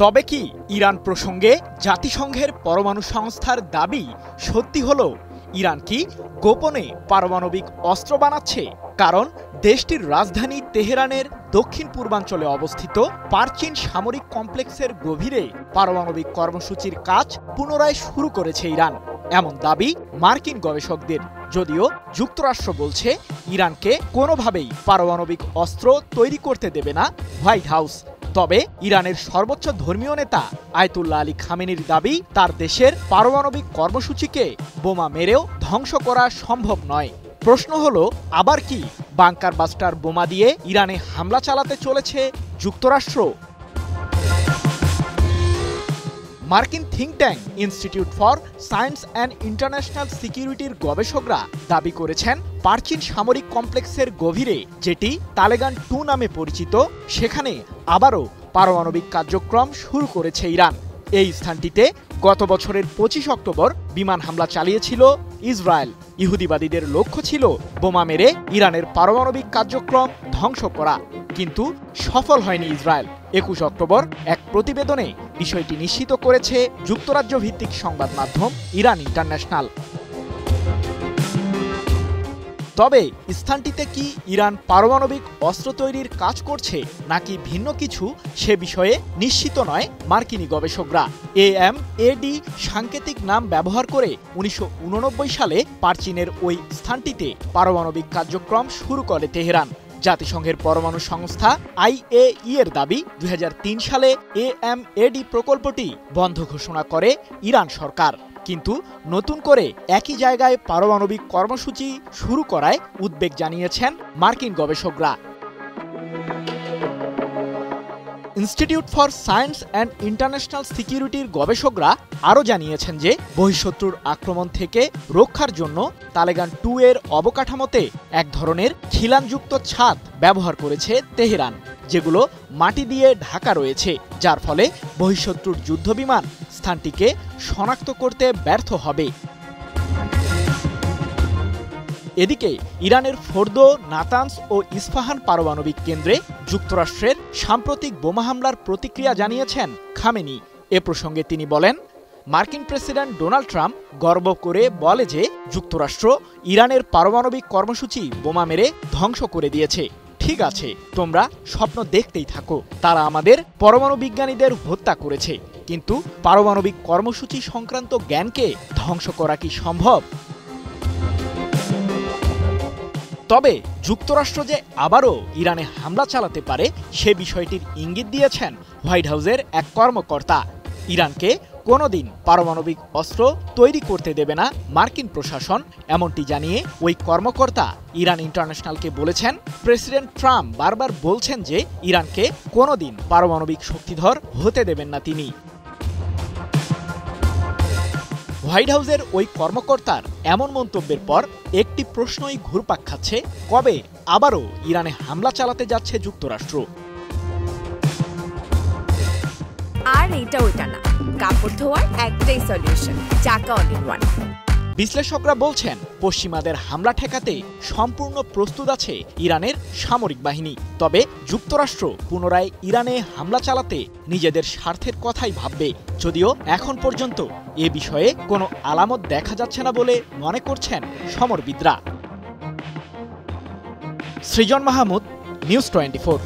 তবে কি ইরান প্রসঙ্গে জাতিসংঘের পরমাণু সংস্থার দাবি সত্যি হলো? ইরান কি গোপনে পারমাণবিক অস্ত্র বানাচ্ছে? কারণ দেশটির রাজধানী তেহরানের দক্ষিণ পূর্বাঞ্চলে অবস্থিত পারচিন সামরিক কমপ্লেক্সের গভীরে পারমাণবিক কর্মসূচির কাজ পুনরায় শুরু করেছে ইরান, এমন দাবি মার্কিন গবেষকদের। যদিও যুক্তরাষ্ট্র বলছে ইরানকে কোনোভাবেই পারমাণবিক অস্ত্র তৈরি করতে দেবে না হোয়াইট হাউস। তবে ইরানের সর্বোচ্চ ধর্মীয় নেতা আয়াতুল্লাহ আলী খামেনির দাবি, তার দেশের পারমাণবিক কর্মসূচিকে বোমা মেরেও ধ্বংস করা সম্ভব নয়। প্রশ্ন হলো, আবার কি বাংকার বাস্টার বোমা দিয়ে ইরানে হামলা চালাতে চলেছে যুক্তরাষ্ট্র? মার্কিন think tank institute for science and international সিকিউরিটির গবেষকরা দাবি করেছেন, পারচিন সামরিক কমপ্লেক্সের গভীরে, যেটি তালেগান 2 নামে পরিচিত, সেখানে আবারও পারমাণবিক কার্যক্রম শুরু করেছে ইরান। এই স্থানটিতে গত বছরের 25 অক্টোবর বিমান হামলা চালিয়েছিল ইসরায়েল। ইহুদিবাদীদের লক্ষ্য ছিল বোমা মেরে ইরানের পারমাণবিক কার্যক্রম ধ্বংস করা, কিন্তু সফল হয়নি ইসরায়েল। 21 অক্টোবর এক প্রতিবেদনে বিষয়টি নিশ্চিত করেছে যুক্তরাজ্য ভিত্তিক সংবাদ মাধ্যম ইরান ইন্টারন্যাশনাল। তবে স্থানটিতে কি ইরান পারমাণবিক অস্ত্র তৈরির কাজ করছে নাকি ভিন্ন কিছু, সে বিষয়ে নিশ্চিত নয় মার্কিনী গবেষকরা। AMAD সাংকেতিক নাম ব্যবহার করে 1989 সালে পারচিনের ওই স্থানটিতে পারমাণবিক কার্যক্রম শুরু করে তেহরান। জাতিসংঘের পরমাণু সংস্থা IAEA এর দাবি, 2003 সালে AMAD প্রকল্পটি বন্ধ ঘোষণা করে ইরান সরকার। কিন্তু নতুন করে একই জায়গায় পারমাণবিক কর্মসূচি শুরু করায় উদ্বেগ জানিয়েছেন মার্কিন গবেষকরা। Institute for science and international সিকিউরিটির গবেষকরা আরও জানিয়েছেন যে বহিঃশত্রুর আক্রমণ থেকে রক্ষার জন্য তালেগান 2 এর অবকাঠামোতে এক ধরনের খিলানযুক্ত ছাদ ব্যবহার করেছে তেহরান, যেগুলো মাটি দিয়ে ঢাকা রয়েছে, যার ফলে বহিঃশত্রুর যুদ্ধবিমান স্থানটিকে শনাক্ত করতে ব্যর্থ হবে। এদিকে ইরানের ফোর্দো, নাতানস ও ইস্পাহান পারমাণবিক কেন্দ্রে যুক্তরাষ্ট্রের সাম্প্রতিক বোমা হামলার প্রতিক্রিয়া জানিয়েছেন খামেনি। এ প্রসঙ্গে তিনি বলেন, মার্কিন প্রেসিডেন্ট ডোনাল্ড ট্রাম্প গর্ব করে বলে যে যুক্তরাষ্ট্র ইরানের পারমাণবিক কর্মসূচি বোমা মেরে ধ্বংস করে দিয়েছে। ঠিক আছে, তোমরা স্বপ্ন দেখতেই থাকো। তারা আমাদের পরমাণু বিজ্ঞানীদের হত্যা করেছে, কিন্তু পারমাণবিক কর্মসূচি সংক্রান্ত জ্ঞানকে ধ্বংস করা কি সম্ভব? তবে যুক্তরাষ্ট্র যে আবারও ইরানে হামলা চালাতে পারে সে বিষয়টির ইঙ্গিত দিয়েছেন হোয়াইট হাউসের এক কর্মকর্তা। ইরানকে কোনোদিন পারমাণবিক অস্ত্র তৈরি করতে দেবে না মার্কিন প্রশাসন, এমনটি জানিয়ে ওই কর্মকর্তা ইরান ইন্টারন্যাশনালকে বলেছেন, প্রেসিডেন্ট ট্রাম্প বারবার বলছেন যে ইরানকে কোনোদিন পারমাণবিক শক্তিধর হতে দেবেন না তিনি। হোয়াইট হাউসের ওই কর্মকর্তার এমন মন্তব্যের পর একটি প্রশ্নই ঘুরপাক খাচ্ছে, কবে আবারও ইরানে হামলা চালাতে যাচ্ছে যুক্তরাষ্ট্র? আর এটা ওইটা না, কাপড় ধোয়ার একটাই সলিউশন, চাকা অল ইন ওয়ান। বিশ্লেষকরা বলছেন, পশ্চিমাদের হামলা ঠেকাতে সম্পূর্ণ প্রস্তুত আছে ইরানের সামরিক বাহিনী। তবে যুক্তরাষ্ট্র পুনরায় ইরানে হামলা চালাতে নিজেদের স্বার্থের কথাই ভাববে, যদিও এখন পর্যন্ত এ বিষয়ে কোনো আলামত দেখা যাচ্ছে না বলে মনে করছেন সমরবিদরা। সৃজন মাহমুদ, নিউজ 24।